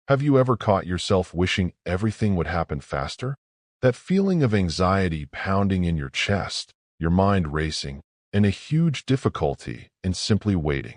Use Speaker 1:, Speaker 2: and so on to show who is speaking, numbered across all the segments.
Speaker 1: Have you ever caught yourself wishing everything would happen faster? That feeling of anxiety pounding in your chest, your mind racing, and a huge difficulty in simply waiting.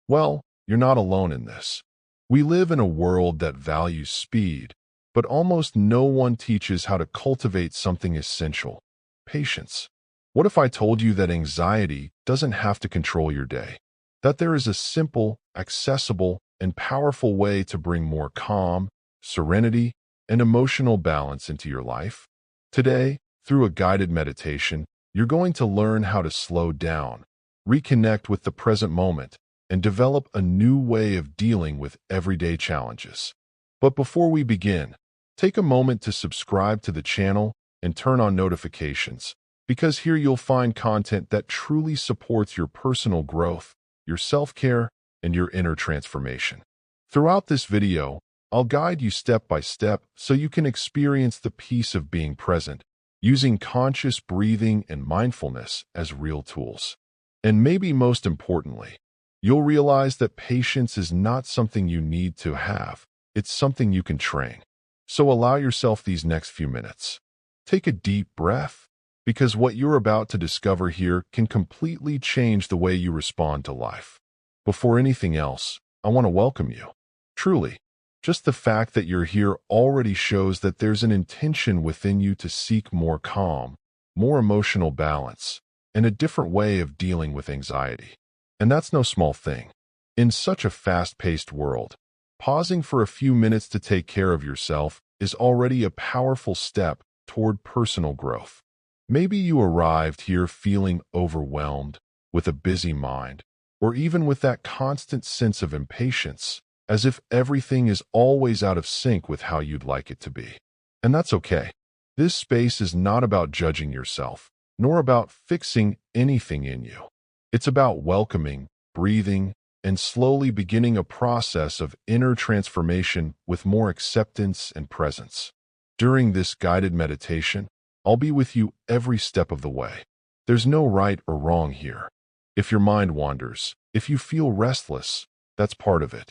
Speaker 1: Well, you're not alone in this. We live in a world that values speed, but almost no one teaches how to cultivate something essential: patience. What if I told you that anxiety doesn't have to control your day? That there is a simple, accessible, and powerful way to bring more calm, serenity, and emotional balance into your life? Today, through a guided meditation, you're going to learn how to slow down, reconnect with the present moment, and develop a new way of dealing with everyday challenges. But before we begin, take a moment to subscribe to the channel and turn on notifications, because here you'll find content that truly supports your personal growth, your self-care, and your inner transformation. Throughout this video, I'll guide you step by step so you can experience the peace of being present, using conscious breathing and mindfulness as real tools. And maybe most importantly, you'll realize that patience is not something you need to have, it's something you can train. So allow yourself these next few minutes. Take a deep breath, because what you're about to discover here can completely change the way you respond to life. Before anything else, I want to welcome you. Truly, just the fact that you're here already shows that there's an intention within you to seek more calm, more emotional balance, and a different way of dealing with anxiety. And that's no small thing. In such a fast-paced world, pausing for a few minutes to take care of yourself is already a powerful step toward personal growth. Maybe you arrived here feeling overwhelmed, with a busy mind, or even with that constant sense of impatience, as if everything is always out of sync with how you'd like it to be. And that's okay. This space is not about judging yourself, nor about fixing anything in you. It's about welcoming, breathing, and slowly beginning a process of inner transformation with more acceptance and presence. During this guided meditation, I'll be with you every step of the way. There's no right or wrong here. If your mind wanders, if you feel restless, that's part of it.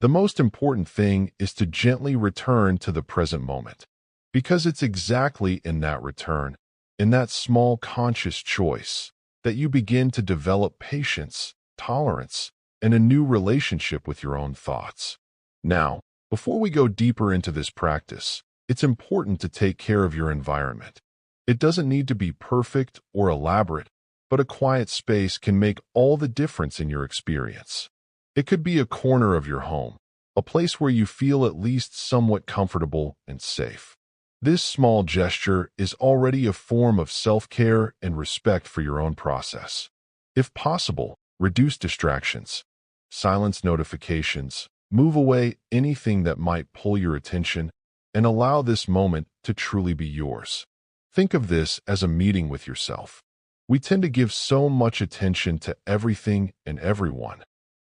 Speaker 1: The most important thing is to gently return to the present moment, because it's exactly in that return, in that small conscious choice, that you begin to develop patience, tolerance, and a new relationship with your own thoughts. Now, before we go deeper into this practice, it's important to take care of your environment. It doesn't need to be perfect or elaborate, but a quiet space can make all the difference in your experience. It could be a corner of your home, a place where you feel at least somewhat comfortable and safe. This small gesture is already a form of self-care and respect for your own process. If possible, reduce distractions, silence notifications, move away anything that might pull your attention, and allow this moment to truly be yours. Think of this as a meeting with yourself. We tend to give so much attention to everything and everyone,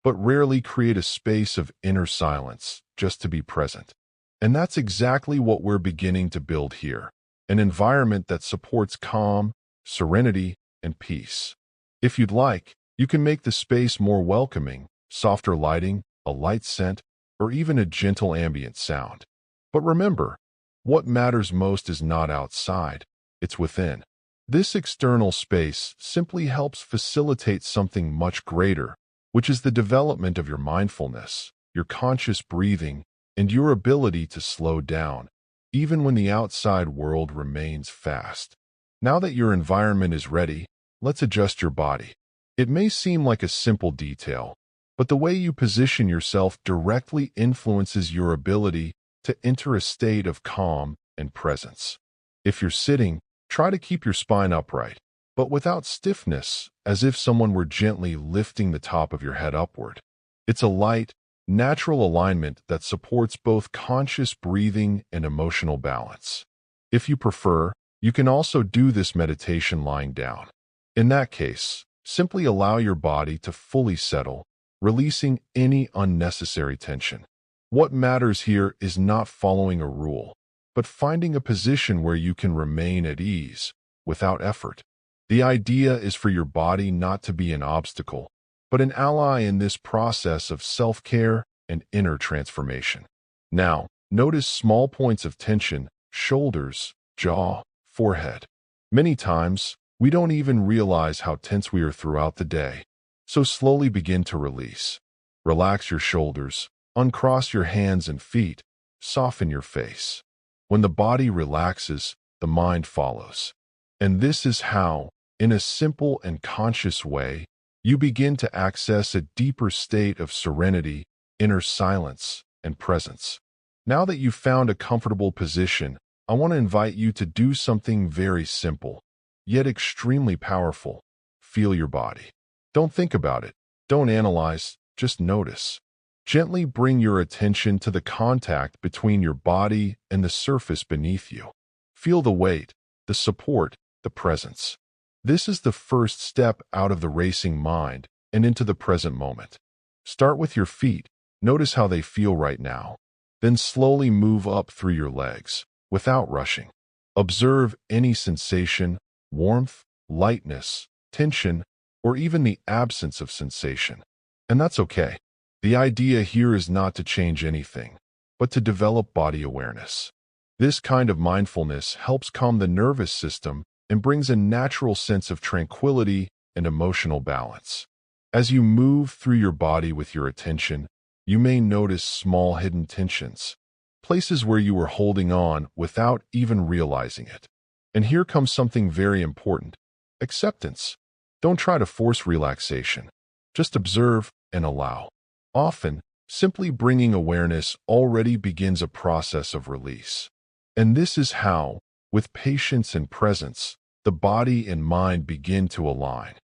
Speaker 1: but rarely create a space of inner silence just to be present. And that's exactly what we're beginning to build here, an environment that supports calm, serenity, and peace. If you'd like, you can make the space more welcoming, softer lighting, a light scent, or even a gentle ambient sound. But remember, what matters most is not outside, it's within. This external space simply helps facilitate something much greater, which is the development of your mindfulness, your conscious breathing, and your ability to slow down, even when the outside world remains fast. Now that your environment is ready, let's adjust your body. It may seem like a simple detail, but the way you position yourself directly influences your ability to enter a state of calm and presence. If you're sitting, try to keep your spine upright, but without stiffness, as if someone were gently lifting the top of your head upward. It's a light, natural alignment that supports both conscious breathing and emotional balance. If you prefer, you can also do this meditation lying down. In that case, simply allow your body to fully settle, releasing any unnecessary tension. What matters here is not following a rule, but finding a position where you can remain at ease, without effort. The idea is for your body not to be an obstacle, but an ally in this process of self-care and inner transformation. Now, notice small points of tension, shoulders, jaw, forehead. Many times, we don't even realize how tense we are throughout the day. So slowly begin to release. Relax your shoulders, uncross your hands and feet, soften your face. When the body relaxes, the mind follows. And this is how, in a simple and conscious way, you begin to access a deeper state of serenity, inner silence, and presence. Now that you've found a comfortable position, I want to invite you to do something very simple, yet extremely powerful. Feel your body. Don't think about it. Don't analyze. Just notice. Gently bring your attention to the contact between your body and the surface beneath you. Feel the weight, the support, the presence. This is the first step out of the racing mind and into the present moment. Start with your feet. Notice how they feel right now. Then slowly move up through your legs, without rushing. Observe any sensation, warmth, lightness, tension, or even the absence of sensation. And that's okay. The idea here is not to change anything, but to develop body awareness. This kind of mindfulness helps calm the nervous system and brings a natural sense of tranquility and emotional balance. As you move through your body with your attention, you may notice small hidden tensions, places where you were holding on without even realizing it. And here comes something very important: acceptance. Don't try to force relaxation. Just observe and allow. Often, simply bringing awareness already begins a process of release. And this is how, with patience and presence, the body and mind begin to align.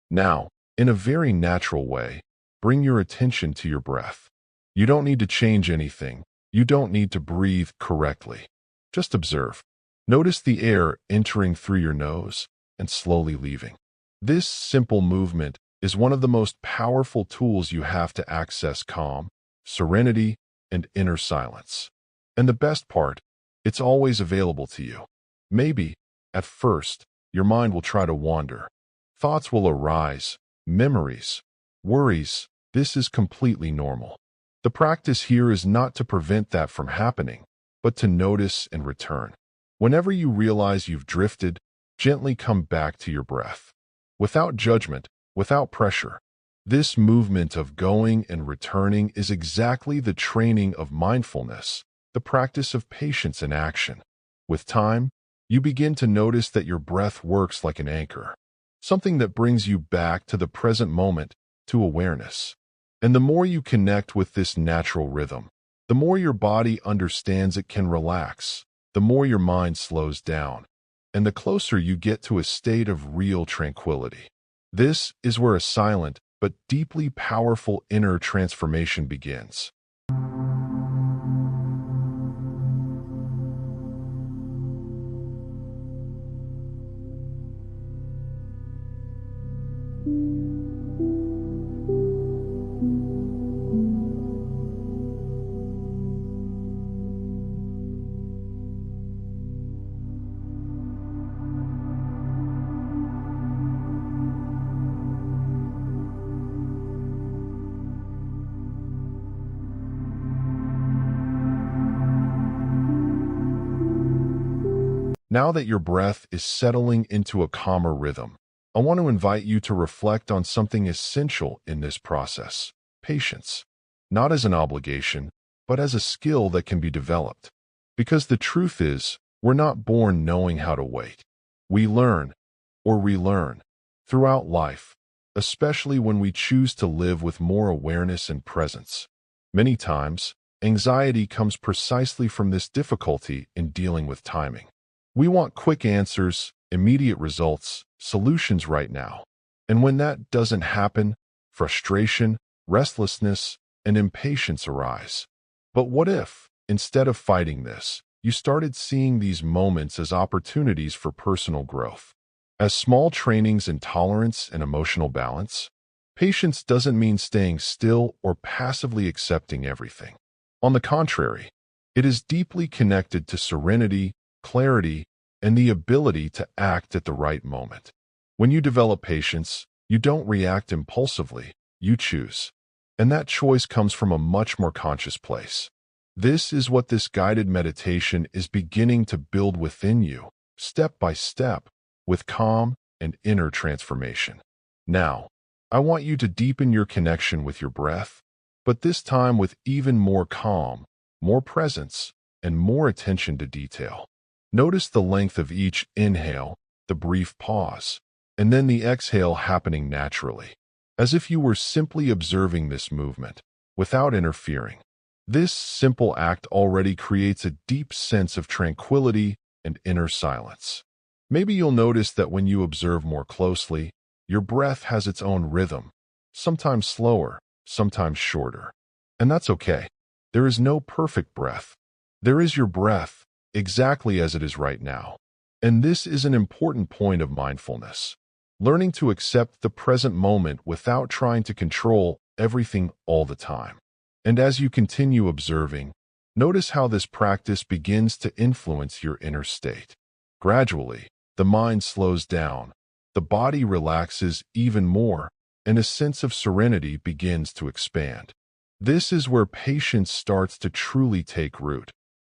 Speaker 1: Now, in a very natural way, bring your attention to your breath. You don't need to change anything. You don't need to breathe correctly. Just observe. Notice the air entering through your nose and slowly leaving. This simple movement is one of the most powerful tools you have to access calm, serenity, and inner silence. And the best part, it's always available to you. Maybe, at first, your mind will try to wander. Thoughts will arise, memories, worries. This is completely normal. The practice here is not to prevent that from happening, but to notice and return. Whenever you realize you've drifted, gently come back to your breath. Without judgment, without pressure. This movement of going and returning is exactly the training of mindfulness, the practice of patience in action. With time, you begin to notice that your breath works like an anchor, something that brings you back to the present moment, to awareness. And the more you connect with this natural rhythm, the more your body understands it can relax, the more your mind slows down, and the closer you get to a state of real tranquility. This is where a silent but deeply powerful inner transformation begins. Now that your breath is settling into a calmer rhythm, I want to invite you to reflect on something essential in this process: patience. Not as an obligation, but as a skill that can be developed. Because the truth is, we're not born knowing how to wait. We learn, or relearn, throughout life, especially when we choose to live with more awareness and presence. Many times, anxiety comes precisely from this difficulty in dealing with timing. We want quick answers, immediate results, solutions right now. And when that doesn't happen, frustration, restlessness, and impatience arise. But what if, instead of fighting this, you started seeing these moments as opportunities for personal growth? As small trainings in tolerance and emotional balance? Patience doesn't mean staying still or passively accepting everything. On the contrary, it is deeply connected to serenity, clarity, and the ability to act at the right moment. When you develop patience, you don't react impulsively, you choose. And that choice comes from a much more conscious place. This is what this guided meditation is beginning to build within you, step by step, with calm and inner transformation. Now, I want you to deepen your connection with your breath, but this time with even more calm, more presence, and more attention to detail. Notice the length of each inhale, the brief pause, and then the exhale happening naturally, as if you were simply observing this movement, without interfering. This simple act already creates a deep sense of tranquility and inner silence. Maybe you'll notice that when you observe more closely, your breath has its own rhythm, sometimes slower, sometimes shorter. And that's okay. There is no perfect breath. There is your breath, exactly as it is right now. And this is an important point of mindfulness. Learning to accept the present moment without trying to control everything all the time. And as you continue observing, notice how this practice begins to influence your inner state. Gradually, the mind slows down, the body relaxes even more, and a sense of serenity begins to expand. This is where patience starts to truly take root,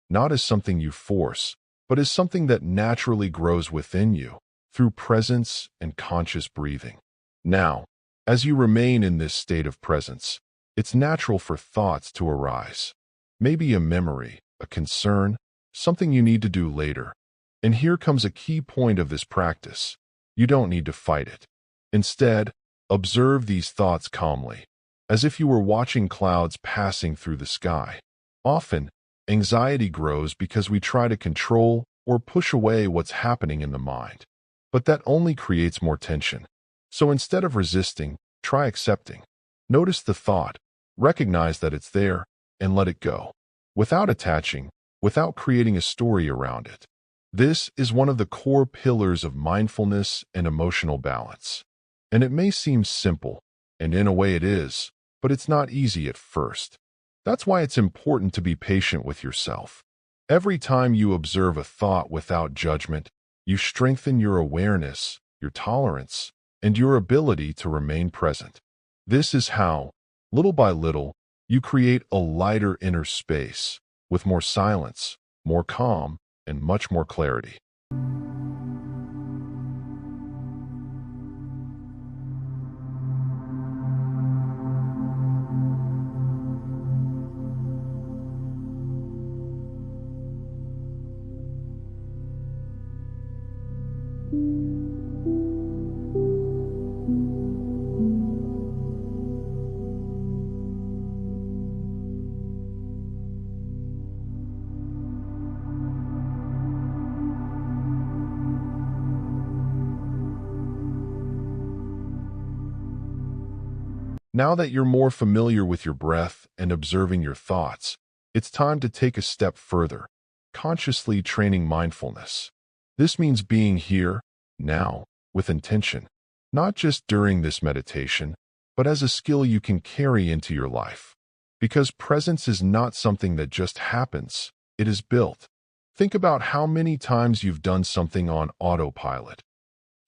Speaker 1: not as something you force, but as something that naturally grows within you through presence and conscious breathing. Now, as you remain in this state of presence, it's natural for thoughts to arise. Maybe a memory, a concern, something you need to do later. And here comes a key point of this practice. You don't need to fight it. Instead, observe these thoughts calmly, as if you were watching clouds passing through the sky. Often, anxiety grows because we try to control or push away what's happening in the mind. But that only creates more tension. So instead of resisting, try accepting. Notice the thought, recognize that it's there, and let it go, without attaching, without creating a story around it. This is one of the core pillars of mindfulness and emotional balance. And it may seem simple, and in a way it is, but it's not easy at first. That's why it's important to be patient with yourself. Every time you observe a thought without judgment, you strengthen your awareness, your tolerance, and your ability to remain present. This is how, little by little, you create a lighter inner space, with more silence, more calm, and much more clarity. Now that you're more familiar with your breath and observing your thoughts, it's time to take a step further, consciously training mindfulness. This means being here, now, with intention, not just during this meditation, but as a skill you can carry into your life. Because presence is not something that just happens, it is built. Think about how many times you've done something on autopilot.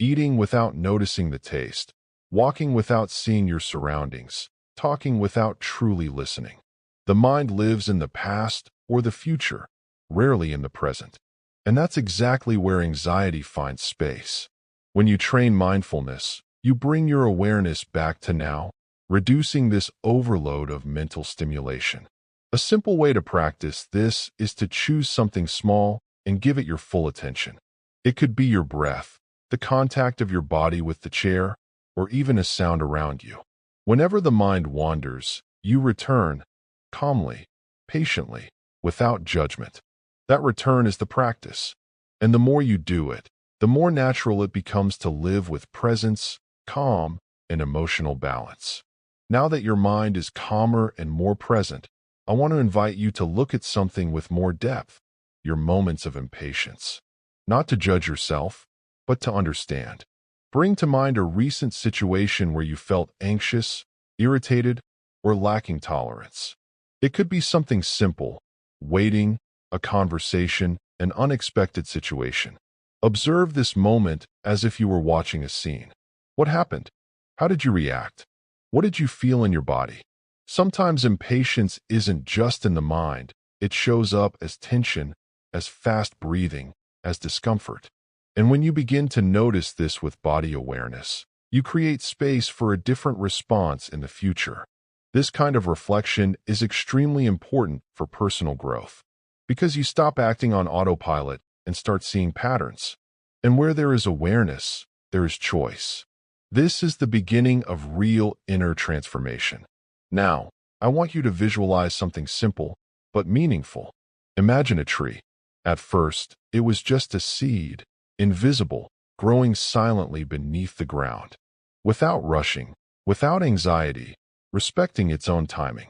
Speaker 1: Eating without noticing the taste, walking without seeing your surroundings, talking without truly listening. The mind lives in the past or the future, rarely in the present. And that's exactly where anxiety finds space. When you train mindfulness, you bring your awareness back to now, reducing this overload of mental stimulation. A simple way to practice this is to choose something small and give it your full attention. It could be your breath, the contact of your body with the chair, or even a sound around you. Whenever the mind wanders, you return, calmly, patiently, without judgment. That return is the practice. And the more you do it, the more natural it becomes to live with presence, calm, and emotional balance. Now that your mind is calmer and more present, I want to invite you to look at something with more depth, your moments of impatience. Not to judge yourself, but to understand. Bring to mind a recent situation where you felt anxious, irritated, or lacking tolerance. It could be something simple, waiting, a conversation, an unexpected situation. Observe this moment as if you were watching a scene. What happened? How did you react? What did you feel in your body? Sometimes impatience isn't just in the mind, It shows up as tension, as fast breathing, as discomfort. And when you begin to notice this with body awareness, you create space for a different response in the future. This kind of reflection is extremely important for personal growth because you stop acting on autopilot and start seeing patterns. And where there is awareness, there is choice. This is the beginning of real inner transformation. Now, I want you to visualize something simple but meaningful. Imagine a tree. At first, it was just a seed, invisible, growing silently beneath the ground. Without rushing, without anxiety, respecting its own timing.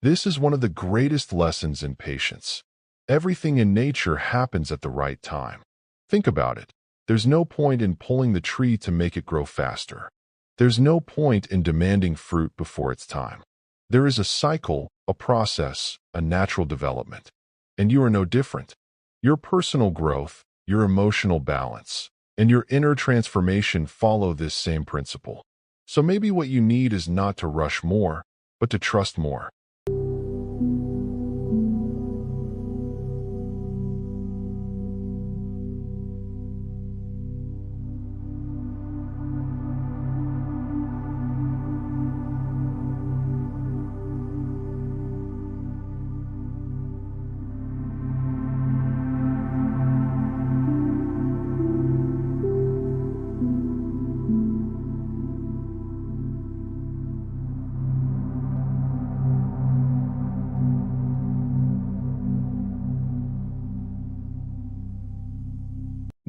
Speaker 1: This is one of the greatest lessons in patience. Everything in nature happens at the right time. Think about it. There's no point in pulling the tree to make it grow faster. There's no point in demanding fruit before its time. There is a cycle, a process, a natural development. And you are no different. Your personal growth, your emotional balance, and your inner transformation follow this same principle. So maybe what you need is not to rush more, but to trust more.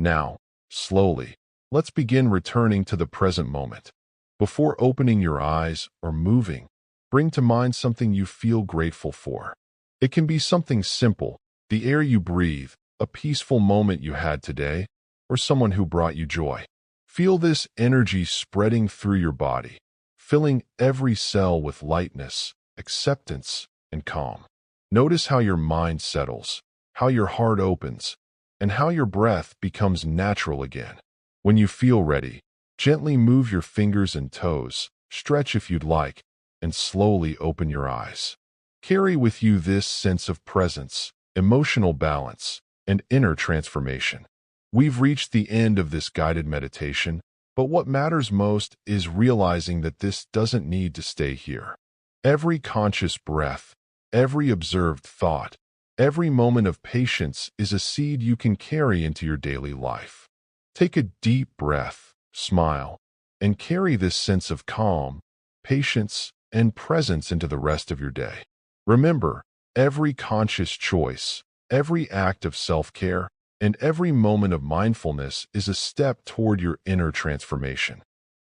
Speaker 1: Now, slowly, let's begin returning to the present moment. Before opening your eyes or moving, bring to mind something you feel grateful for. It can be something simple, the air you breathe, a peaceful moment you had today, or someone who brought you joy. Feel this energy spreading through your body, filling every cell with lightness, acceptance, and calm. Notice how your mind settles, how your heart opens, and how your breath becomes natural again. When you feel ready, gently move your fingers and toes, stretch if you'd like, and slowly open your eyes. Carry with you this sense of presence, emotional balance, and inner transformation. We've reached the end of this guided meditation, but what matters most is realizing that this doesn't need to stay here. Every conscious breath, every observed thought, every moment of patience is a seed you can carry into your daily life. Take a deep breath, smile, and carry this sense of calm, patience, and presence into the rest of your day. Remember, every conscious choice, every act of self-care, and every moment of mindfulness is a step toward your inner transformation.